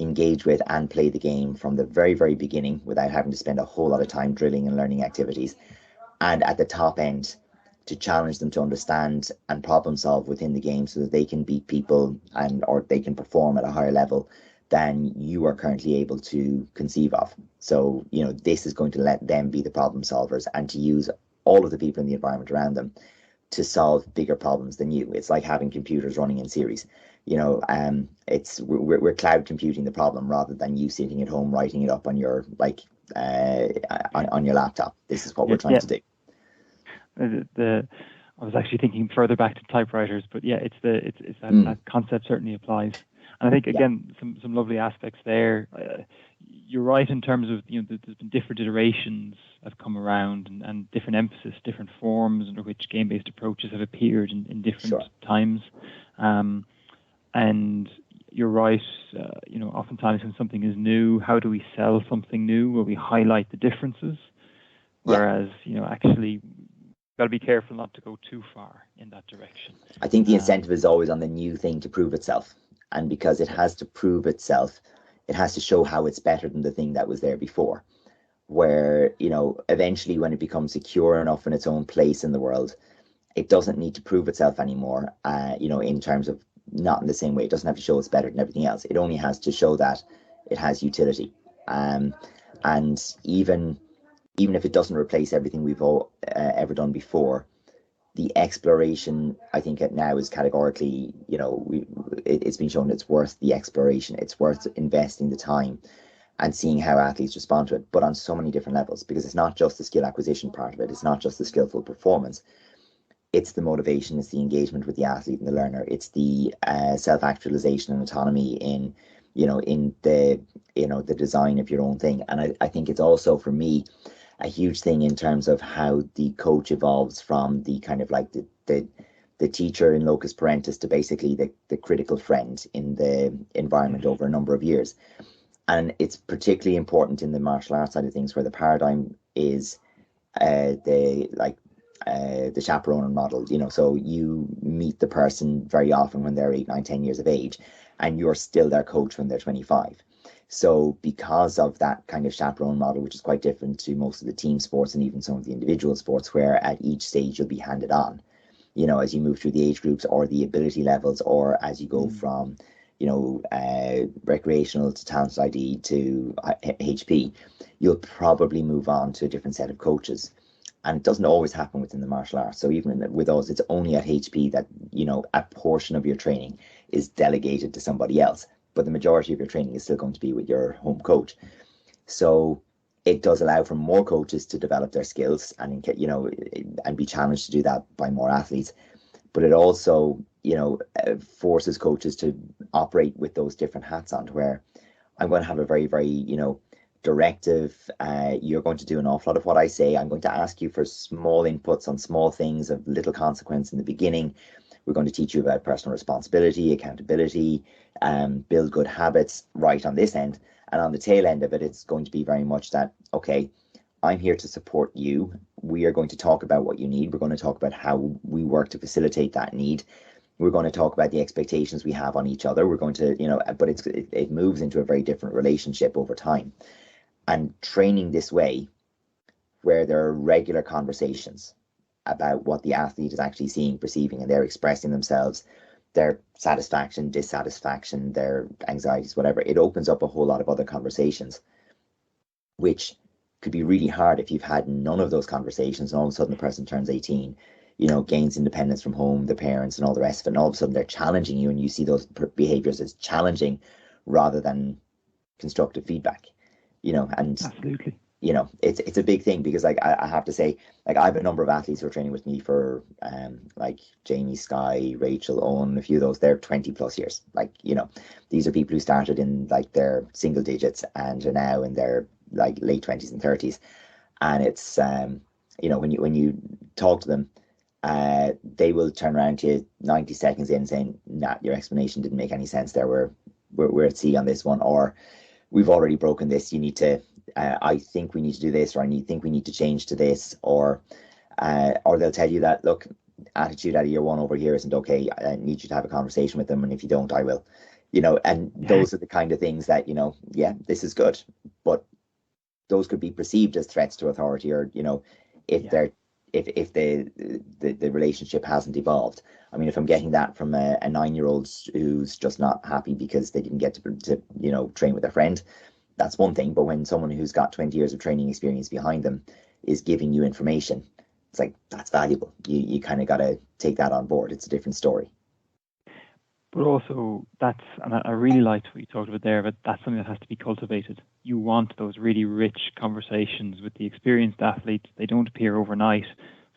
B: engage with and play the game from the very, very beginning, without having to spend a whole lot of time drilling and learning activities. And at the top end, to challenge them to understand and problem solve within the game, so that they can beat people or they can perform at a higher level than you are currently able to conceive of. So, this is going to let them be the problem solvers, and to use all of the people in the environment around them to solve bigger problems than you. It's like having computers running in series. We're cloud computing the problem, rather than you sitting at home writing it up on your on your laptop. This is what we're trying to do.
A: I was actually thinking further back to typewriters, but it's that concept certainly applies. And I think,
B: Yeah,
A: again, some lovely aspects there. You're right in terms of, there's been different iterations have come around, and different emphasis, different forms under which game-based approaches have appeared in different
B: sure.
A: times. And you're right, oftentimes when something is new, how do we sell something new? Will we highlight the differences?
B: Yeah.
A: Whereas, actually, got to be careful not to go too far in that direction.
B: I think the incentive is always on the new thing to prove itself. And because it has to prove itself, it has to show how it's better than the thing that was there before. Where, eventually when it becomes secure enough in its own place in the world, it doesn't need to prove itself anymore, in terms of not in the same way. It doesn't have to show it's better than everything else. It only has to show that it has utility. And even if it doesn't replace everything we've all ever done before, the exploration, I think, now is categorically, it's been shown it's worth the exploration. It's worth investing the time and seeing how athletes respond to it, but on so many different levels, because it's not just the skill acquisition part of it. It's not just the skillful performance. It's the motivation, it's the engagement with the athlete and the learner. It's the self-actualization and autonomy in the design of your own thing. And I think it's also, for me, a huge thing in terms of how the coach evolves from the kind of like the teacher in locus parentis to basically the critical friend in the environment over a number of years. And it's particularly important in the martial arts side of things, where the paradigm is the chaperone model. So you meet the person very often when they're 8, 9, 10 years of age, and you're still their coach when they're 25. So because of that kind of chaperone model, which is quite different to most of the team sports and even some of the individual sports, where at each stage you'll be handed on, as you move through the age groups or the ability levels, or as you go from, recreational to talented ID to HP, you'll probably move on to a different set of coaches. And it doesn't always happen within the martial arts. So even with us, it's only at HP that, a portion of your training is delegated to somebody else, but the majority of your training is still going to be with your home coach. So it does allow for more coaches to develop their skills and, and be challenged to do that by more athletes. But it also, forces coaches to operate with those different hats on, to where I'm going to have a very, very, directive. You're going to do an awful lot of what I say. I'm going to ask you for small inputs on small things of little consequence in the beginning. We're going to teach you about personal responsibility, accountability, build good habits right on this end. And on the tail end of it, it's going to be very much that, okay, I'm here to support you. We are going to talk about what you need. We're going to talk about how we work to facilitate that need. We're going to talk about the expectations we have on each other. We're going to, but it moves into a very different relationship over time. And training this way, where there are regular conversations about what the athlete is actually seeing, perceiving, and they're expressing themselves, their satisfaction, dissatisfaction, their anxieties, whatever, it opens up a whole lot of other conversations, which could be really hard if you've had none of those conversations, and all of a sudden the person turns 18, gains independence from home, the parents and all the rest of it, and all of a sudden they're challenging you, and you see those behaviors as challenging rather than constructive feedback, and
A: Absolutely.
B: It's a big thing, because like I have to say, like, I have a number of athletes who are training with me for like Jamie, Sky, Rachel, Owen, a few of those. They're 20 plus years. Like, these are people who started in like their single digits and are now in their like late 20s and 30s. And it's when you talk to them, they will turn around to you 90 seconds in saying, nah, your explanation didn't make any sense there. We're at sea on this one, or we've already broken this. You need to, I think we need to do this, or I think we need to change to this, or they'll tell you that, look, attitude out of year one over here isn't okay. I need you to have a conversation with them, and if you don't, I will. And those are the kind of things that, yeah, this is good, but those could be perceived as threats to authority, or if they're if the relationship hasn't evolved. I mean, if I'm getting that from a 9-year-old who's just not happy because they didn't get to train with a friend, that's one thing. But when someone who's got 20 years of training experience behind them is giving you information, it's like, that's valuable. You kind of got to take that on board. It's a different story.
A: But also, and I really liked what you talked about there, but that's something that has to be cultivated. You want those really rich conversations with the experienced athletes. They don't appear overnight.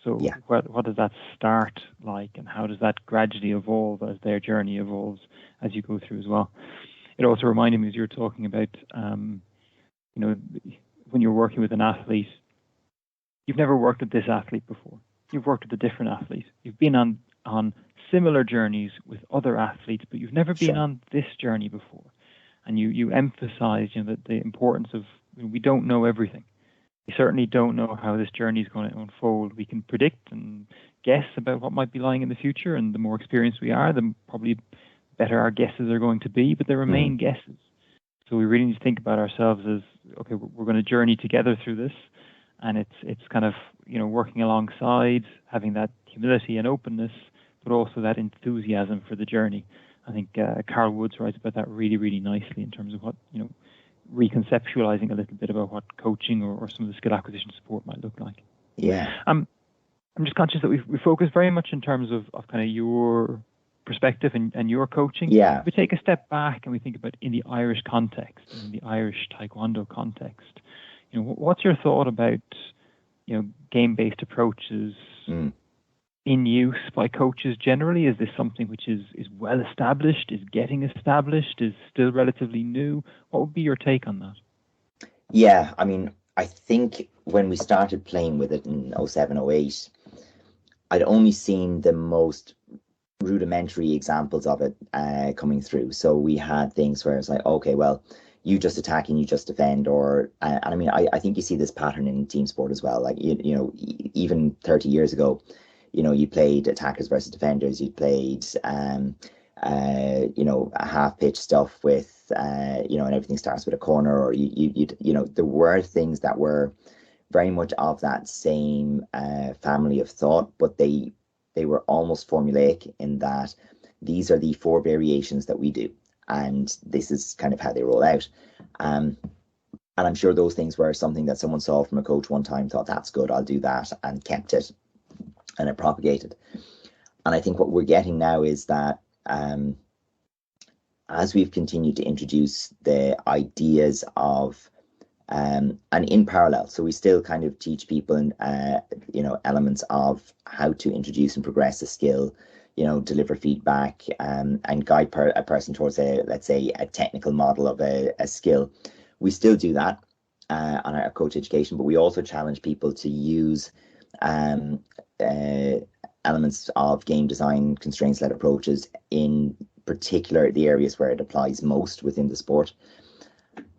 A: So
B: Yeah.
A: what does that start like, and how does that gradually evolve as their journey evolves as you go through as well? It also reminded me, as you're talking about, when you're working with an athlete, you've never worked with this athlete before. You've worked with a different athlete. You've been on similar journeys with other athletes, but you've never been
B: Sure.
A: on this journey before. And you emphasize, that the importance of, we don't know everything. We certainly don't know how this journey is going to unfold. We can predict and guess about what might be lying in the future, and the more experienced we are, the probably better our guesses are going to be, but they remain guesses. So we really need to think about ourselves as, okay, we're going to journey together through this, and it's kind of, working alongside, having that humility and openness, but also that enthusiasm for the journey. I think Carl Woods writes about that really, really nicely in terms of what, reconceptualizing a little bit about what coaching or some of the skill acquisition support might look like.
B: Yeah.
A: I'm just conscious that we focus very much in terms of kind of your perspective and your coaching.
B: Yeah.
A: If we take a step back and we think about in the Irish context, in the Irish Taekwondo context, what's your thought about, game-based approaches in use by coaches generally? Is this something which is well established, is getting established, is still relatively new? What would be your take on that?
B: Yeah, I mean, I think when we started playing with it in 07, 08, I'd only seen the most rudimentary examples of it coming through. So we had things where it's like, okay, well, you just attack and you just defend, or and I mean, I think you see this pattern in team sport as well. Like even 30 years ago, you played attackers versus defenders. You played half pitch stuff with and everything starts with a corner, or there were things that were very much of that same family of thought, but they were almost formulaic in that these are the 4 variations that we do, and this is kind of how they roll out. And I'm sure those things were something that someone saw from a coach one time, thought that's good, I'll do that, and kept it, and it propagated. And I think what we're getting now is that as we've continued to introduce the ideas of and in parallel, so we still kind of teach people elements of how to introduce and progress a skill, deliver feedback, and guide a person towards let's say a technical model of a skill. We still do that on our coach education, but we also challenge people to use elements of game design, constraints-led approaches, in particular the areas where it applies most within the sport.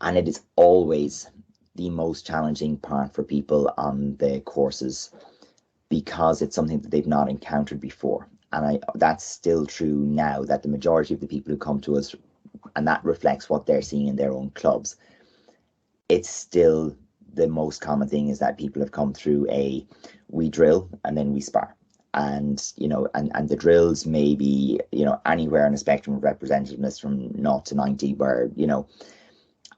B: And it is always the most challenging part for people on the courses, because it's something that they've not encountered before. And that's still true now, that the majority of the people who come to us, and that reflects what they're seeing in their own clubs, it's still the most common thing is that people have come through we drill and then we spar. And and the drills may be anywhere on a spectrum of representativeness from 0 to 90, where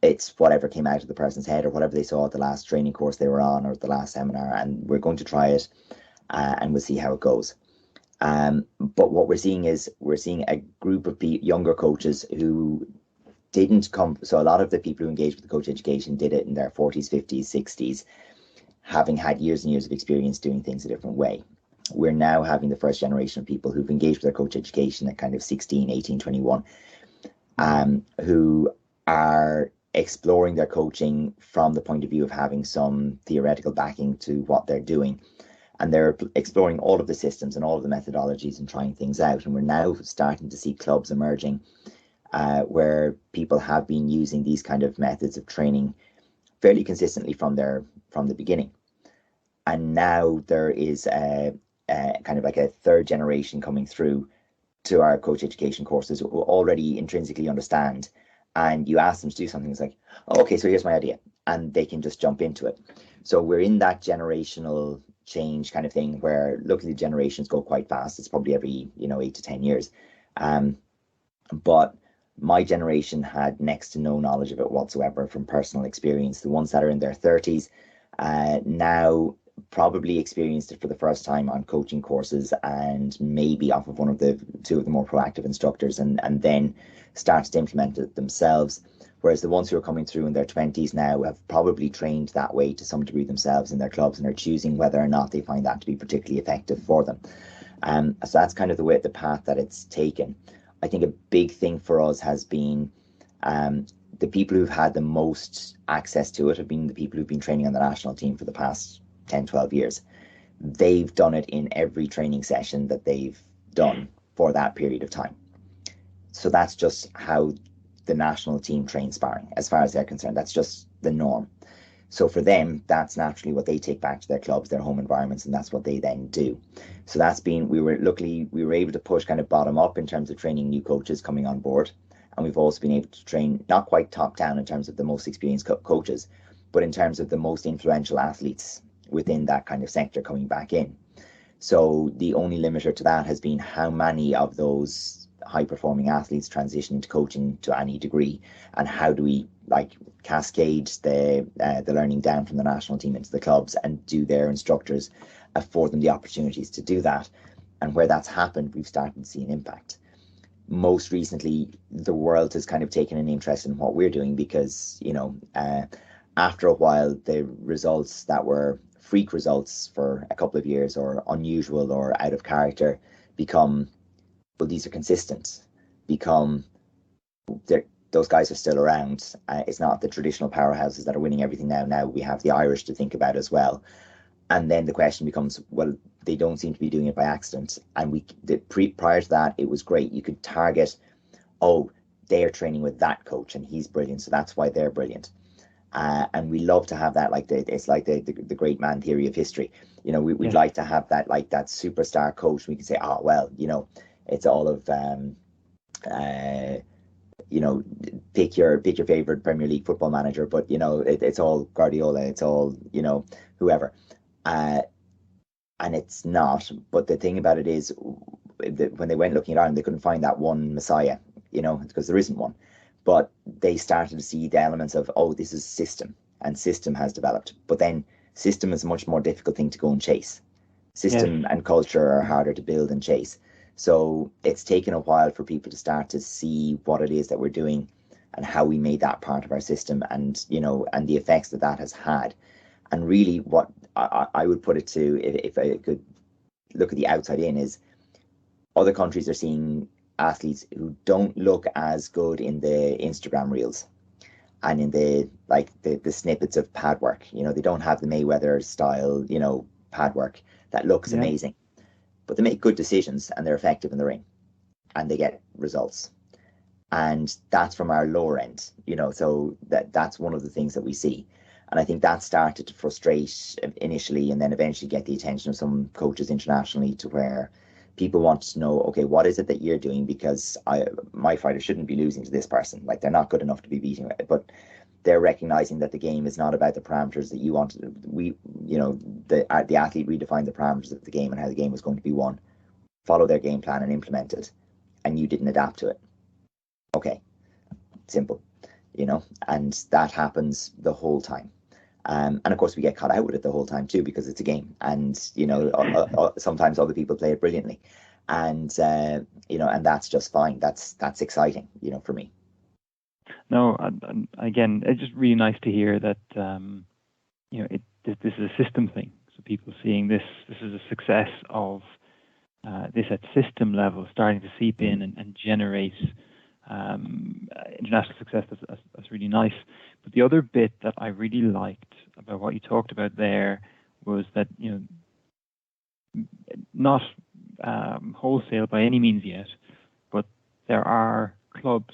B: it's whatever came out of the person's head or whatever they saw at the last training course they were on or the last seminar, and we're going to try it and we'll see how it goes. But what we're seeing a group of younger coaches who didn't come. So a lot of the people who engaged with the coach education did it in their 40s, 50s, 60s, having had years and years of experience doing things a different way. We're now having the first generation of people who've engaged with their coach education at kind of 16, 18, 21, who are exploring their coaching from the point of view of having some theoretical backing to what they're doing. And they're exploring all of the systems and all of the methodologies and trying things out. And we're now starting to see clubs emerging where people have been using these kind of methods of training fairly consistently from the beginning. And now there is a kind of like a third generation coming through to our coach education courses who already intrinsically understand. And you ask them to do something, it's like, oh, okay, so here's my idea, and they can just jump into it. So we're in that generational change kind of thing where luckily generations go quite fast. It's probably every 8 to 10 years. But my generation had next to no knowledge of it whatsoever from personal experience. The ones that are in their 30s now probably experienced it for the first time on coaching courses, and maybe off of two of the more proactive instructors, and then started to implement it themselves. Whereas the ones who are coming through in their 20s now have probably trained that way to some degree themselves in their clubs and are choosing whether or not they find that to be particularly effective for them. So that's kind of the path that it's taken. I think a big thing for us has been the people who've had the most access to it have been the people who've been training on the national team for the past 10, 12 years. They've done it in every training session that they've done for that period of time. So that's just how the national team trains sparring, as far as they're concerned. That's just the norm. So for them, that's naturally what they take back to their clubs, their home environments, and that's what they then do. So that's been, we were able to push kind of bottom up in terms of training new coaches coming on board. And we've also been able to train, not quite top down in terms of the most experienced coaches, but in terms of the most influential athletes within that kind of sector coming back in. So the only limiter to that has been how many of those high performing athletes transition into coaching to any degree, and how do we like cascade the learning down from the national team into the clubs, and do their instructors afford them the opportunities to do that. And where that's happened, we've started to see an impact. Most recently, the world has kind of taken an interest in what we're doing because, after a while, the results that were freak results for a couple of years or unusual or out of character become, well, these are consistent, those guys are still around. It's not the traditional powerhouses that are winning everything now. Now we have the Irish to think about as well. And then the question becomes, well, they don't seem to be doing it by accident. And prior to that, it was great. You could target, oh, they're training with that coach and he's brilliant, so that's why they're brilliant. And we love to have that, it's like the great man theory of history. We'd like to have that, like that superstar coach. We can say, oh, well, it's all of, pick your favorite Premier League football manager, but it's all Guardiola, it's all whoever. And it's not. But the thing about it is, when they went looking at Ireland, they couldn't find that one messiah, because there isn't one. But they started to see the elements of, oh, this is system, and system has developed. But then system is a much more difficult thing to go and chase. System and culture are harder to build and chase. So it's taken a while for people to start to see what it is that we're doing and how we made that part of our system, and and the effects that has had. And really what I would put it to, if I could look at the outside in, is other countries are seeing athletes who don't look as good in the Instagram reels and in the snippets of pad work. They don't have the Mayweather style, pad work that looks amazing. But they make good decisions and they're effective in the ring and they get results. And that's from our lower end, so that's one of the things that we see. And I think that started to frustrate initially, and then eventually get the attention of some coaches internationally, to where people want to know, okay, what is it that you're doing? Because my fighter shouldn't be losing to this person. Like, they're not good enough to be beating. But they're recognizing that the game is not about the parameters that you want. The athlete redefined the parameters of the game and how the game was going to be won. Follow their game plan and implement it. And you didn't adapt to it. Okay, simple, and that happens the whole time. And of course we get caught out with it the whole time too, because it's a game, and sometimes other people play it brilliantly, and and that's just fine. That's exciting, for me.
A: No, and again, it's just really nice to hear that this is a system thing. So people seeing this is a success of this at system level, starting to seep in and generate international success. That's really nice. But the other bit that I really liked about what you talked about there was that not wholesale by any means yet, but there are clubs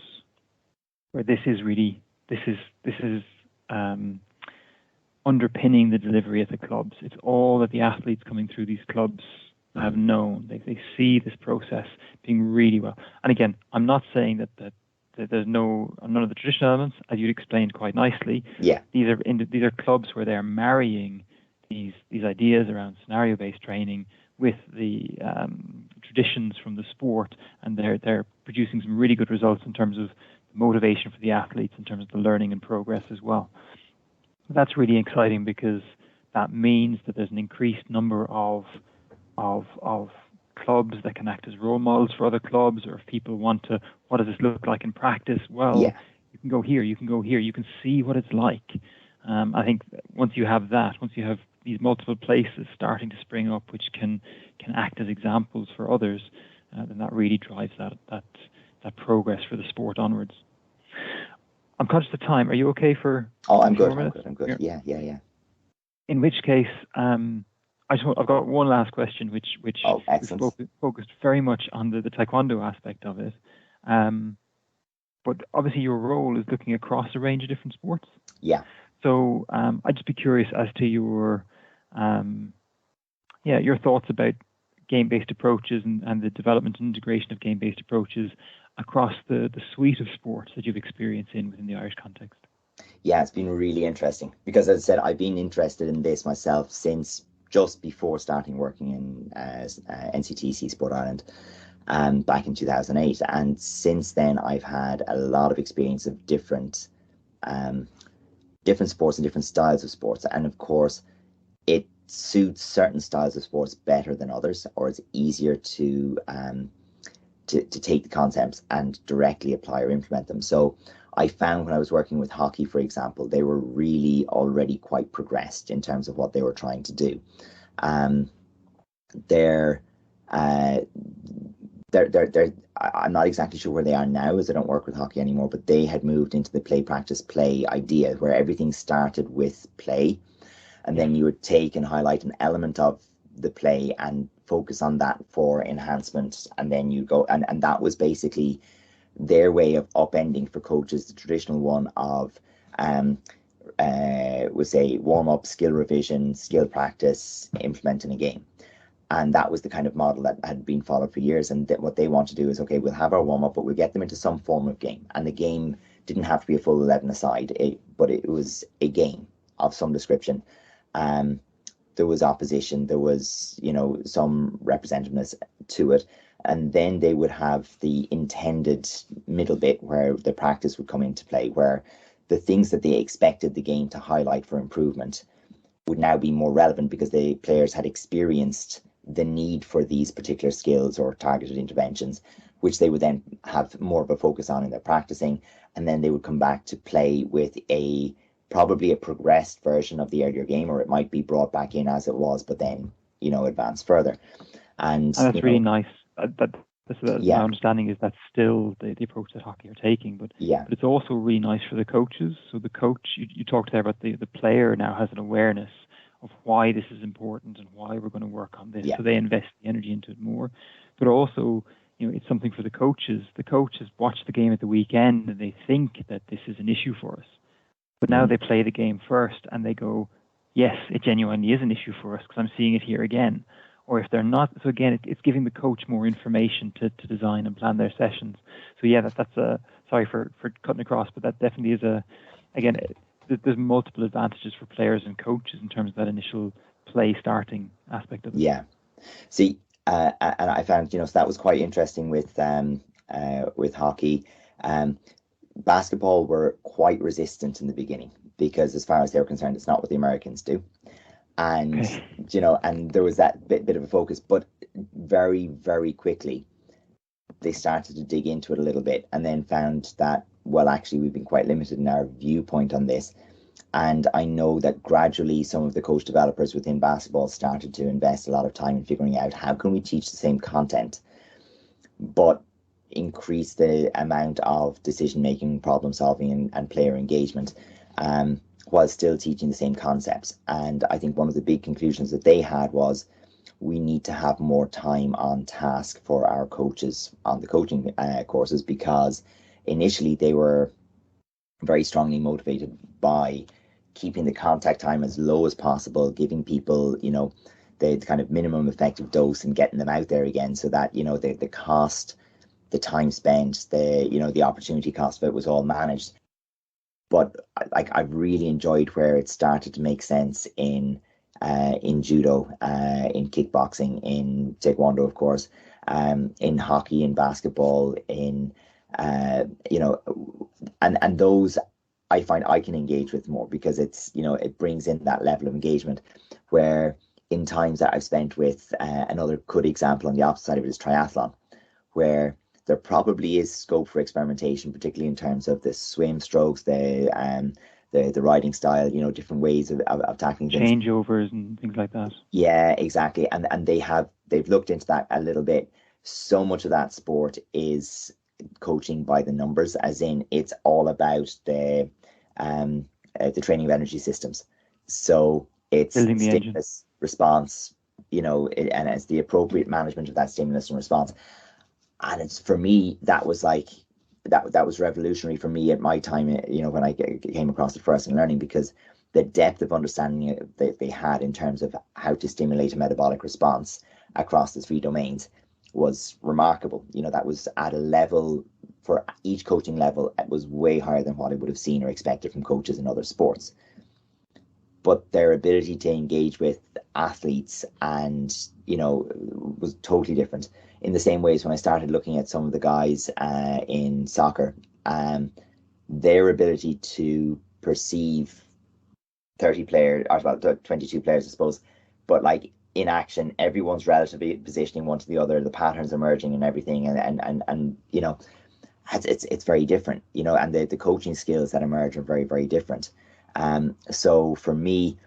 A: where this is underpinning the delivery at the clubs. It's all that the athletes coming through these clubs have known. They see this process being really well. And again, I'm not saying that there's none of the traditional elements, as you explained quite nicely.
B: Yeah.
A: These are clubs where they're marrying these ideas around scenario-based training with the traditions from the sport, and they're producing some really good results in terms of the motivation for the athletes, in terms of the learning and progress as well. That's really exciting, because that means that there's an increased number of clubs that can act as role models for other clubs, or if people want to, what does this look like in practice? Well, you can go here, you can go here, you can see what it's like. I think once you have these multiple places starting to spring up, which can act as examples for others, then that really drives that progress for the sport onwards. I'm conscious of time. Are you okay for?
B: Oh, I'm good. I'm good. Yeah.
A: In which case, I've got one last question, which is focused very much on the Taekwondo aspect of it. But obviously, your role is looking across a range of different sports.
B: Yeah.
A: So I'd just be curious as to your thoughts about game-based approaches and the development and integration of game-based approaches across the suite of sports that you've experienced within the Irish context.
B: Yeah, it's been really interesting because, as I said, I've been interested in this myself since just before starting working in NCTC Sport Ireland back in 2008. And since then, I've had a lot of experience of different sports and different styles of sports. And of course, it suits certain styles of sports better than others, or it's easier to take the concepts and directly apply or implement them. So I found when I was working with hockey, for example, they were really already quite progressed in terms of what they were trying to do. I'm not exactly sure where they are now, as I don't work with hockey anymore, but they had moved into the play, practice, play idea, where everything started with play, and then you would take and highlight an element of the play and focus on that for enhancement, and then you go, and that was basically their way of upending for coaches the traditional one of was a warm-up, skill revision, skill practice, implementing a game. And that was the kind of model that had been followed for years. And what they want to do is, okay, we'll have our warm-up, but we'll get them into some form of game. And the game didn't have to be a full 11 aside, but it was a game of some description. There was opposition, there was, some representativeness to it. And then they would have the intended middle bit where the practice would come into play, where the things that they expected the game to highlight for improvement would now be more relevant because the players had experienced the need for these particular skills or targeted interventions, which they would then have more of a focus on in their practicing. And then they would come back to play with probably a progressed version of the earlier game, or it might be brought back in as it was, but then, advance further. And
A: that's really nice. My understanding is that's still the approach that hockey are taking, but it's also really nice for the coaches. So the coach, you talked there about the player now has an awareness of why this is important and why we're going to work on this. So they invest the energy into it more. But also, it's something for the coaches. The coaches watch the game at the weekend and they think that this is an issue for us. But now they play the game first and they go, yes, it genuinely is an issue for us because I'm seeing it here again. Or if they're not, so again, it's giving the coach more information to design and plan their sessions. So that's sorry for cutting across, but that definitely is there's multiple advantages for players and coaches in terms of that initial play starting aspect of it.
B: Yeah. See, and I found, so that was quite interesting with hockey. Basketball were quite resistant in the beginning because as far as they were concerned, it's not what the Americans do. And, and there was that bit of a focus, but very, very quickly, they started to dig into it a little bit and then found that, well, actually, we've been quite limited in our viewpoint on this. And I know that gradually some of the coach developers within basketball started to invest a lot of time in figuring out how can we teach the same content, but increase the amount of decision-making, problem-solving and player engagement, while still teaching the same concepts. And I think one of the big conclusions that they had was we need to have more time on task for our coaches on the coaching courses, because initially they were very strongly motivated by keeping the contact time as low as possible, giving people, the kind of minimum effective dose and getting them out there again so that, the cost, the time spent, the opportunity cost of it was all managed. But I've really enjoyed where it started to make sense in judo, in kickboxing, in Taekwondo, of course, in hockey, in basketball, in and those I find I can engage with more because it's it brings in that level of engagement. Where in times that I've spent with another good example on the opposite side of it is triathlon, where there probably is scope for experimentation, particularly in terms of the swim strokes, the riding style, different ways of tackling things.
A: Changeovers and things like that.
B: Yeah, exactly. And they've looked into that a little bit. So much of that sport is coaching by the numbers, as in it's all about the training of energy systems. So it's
A: Building the engine.
B: stimulus response, and it's the appropriate management of that stimulus and response. And it's, for me, that was like that was revolutionary for me at my time, when I came across it first in learning, because the depth of understanding that they had in terms of how to stimulate a metabolic response across the three domains was remarkable. That was at a level, for each coaching level, it was way higher than what I would have seen or expected from coaches in other sports. But their ability to engage with athletes and, was totally different. In the same ways, when I started looking at some of the guys in soccer, their ability to perceive 30 players, or about 22 players, I suppose, but like in action, everyone's relatively positioning one to the other, the patterns emerging and everything, and it's very different, and the coaching skills that emerge are very, very different. So for me,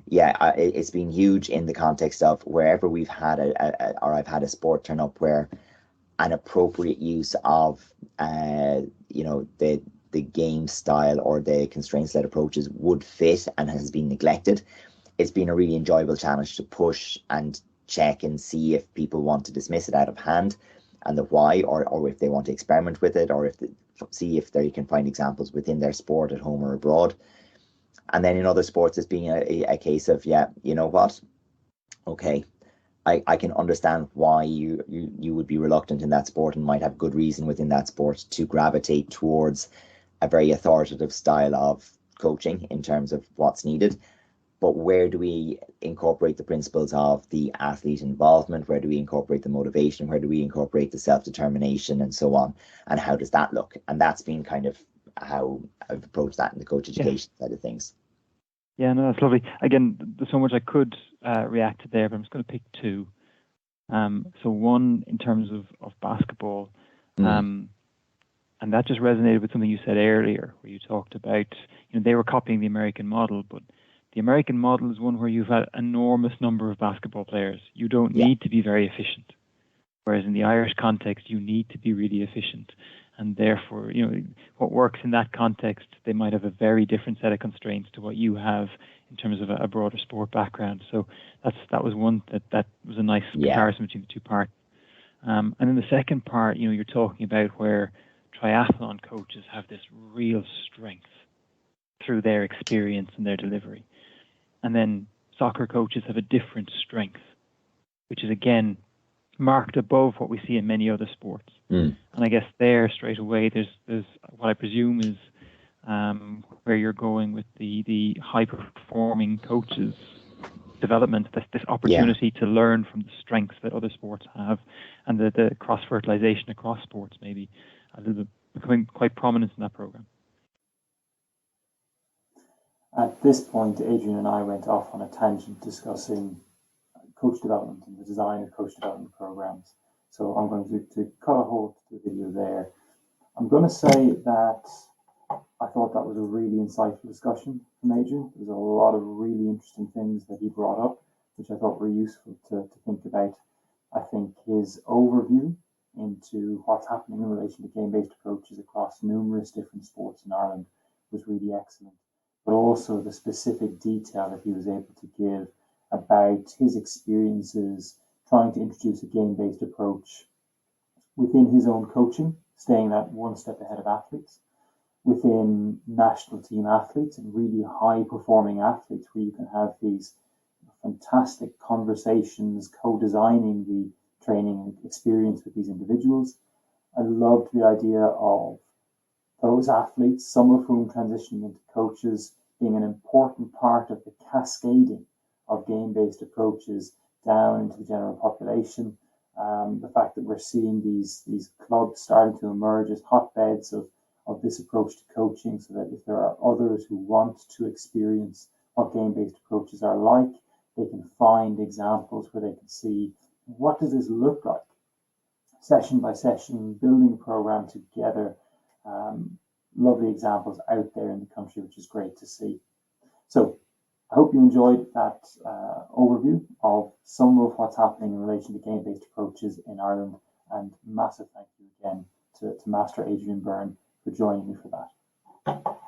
B: yeah, it's been huge in the context of wherever we've had or I've had a sport turn up where an appropriate use of the game style or the constraints-led approaches would fit and has been neglected. It's been a really enjoyable challenge to push and check and see if people want to dismiss it out of hand, and the why, or if they want to experiment with it, or see if they can find examples within their sport at home or abroad. And then in other sports, it's being a case of, yeah, you know what? Okay, I can understand why you would be reluctant in that sport and might have good reason within that sport to gravitate towards a very authoritative style of coaching in terms of what's needed. But where do we incorporate the principles of the athlete involvement? Where do we incorporate the motivation? Where do we incorporate the self-determination and so on? And how does that look? And that's been kind of how I've approached that in the coach education side of things.
A: Yeah, no, that's lovely. Again, there's so much I could react to there, but I'm just going to pick two. So one, in terms of basketball, and that just resonated with something you said earlier, where you talked about, they were copying the American model, but the American model is one where you've had an enormous number of basketball players. You don't need to be very efficient. Whereas in the Irish context, you need to be really efficient. And therefore, what works in that context, they might have a very different set of constraints to what you have in terms of a broader sport background. So that was one that was a nice comparison between the two parts. And then the second part, you're talking about where triathlon coaches have this real strength through their experience and their delivery. And then soccer coaches have a different strength, which is, again, marked above what we see in many other sports. And I guess there, straight away, there's what I presume is where you're going with the high-performing coaches development, this opportunity to learn from the strengths that other sports have, and the cross-fertilization across sports maybe a little bit becoming quite prominent in that program.
C: At this point, Adrian and I went off on a tangent discussing coach development and the design of coach development programs. So I'm going to cut a hold to the video there. I'm going to say that I thought that was a really insightful discussion from Adrian. There's a lot of really interesting things that he brought up, which I thought were useful to think about. I think his overview into what's happening in relation to game-based approaches across numerous different sports in Ireland was really excellent. But also the specific detail that he was able to give about his experiences trying to introduce a game-based approach within his own coaching, staying that one step ahead of athletes, within national team athletes and really high-performing athletes, where you can have these fantastic conversations, co-designing the training experience with these individuals. I loved the idea of those athletes, some of whom transitioning into coaches, being an important part of the cascading of game-based approaches down into the general population. The fact that we're seeing these clubs starting to emerge as hotbeds of this approach to coaching, so that if there are others who want to experience what game-based approaches are like, they can find examples where they can see, what does this look like? session by session, building a program together. Lovely examples out there in the country, which is great to see. So I hope you enjoyed that overview of some of what's happening in relation to game-based approaches in Ireland, and massive thank you again to Master Adrian Byrne for joining me for that.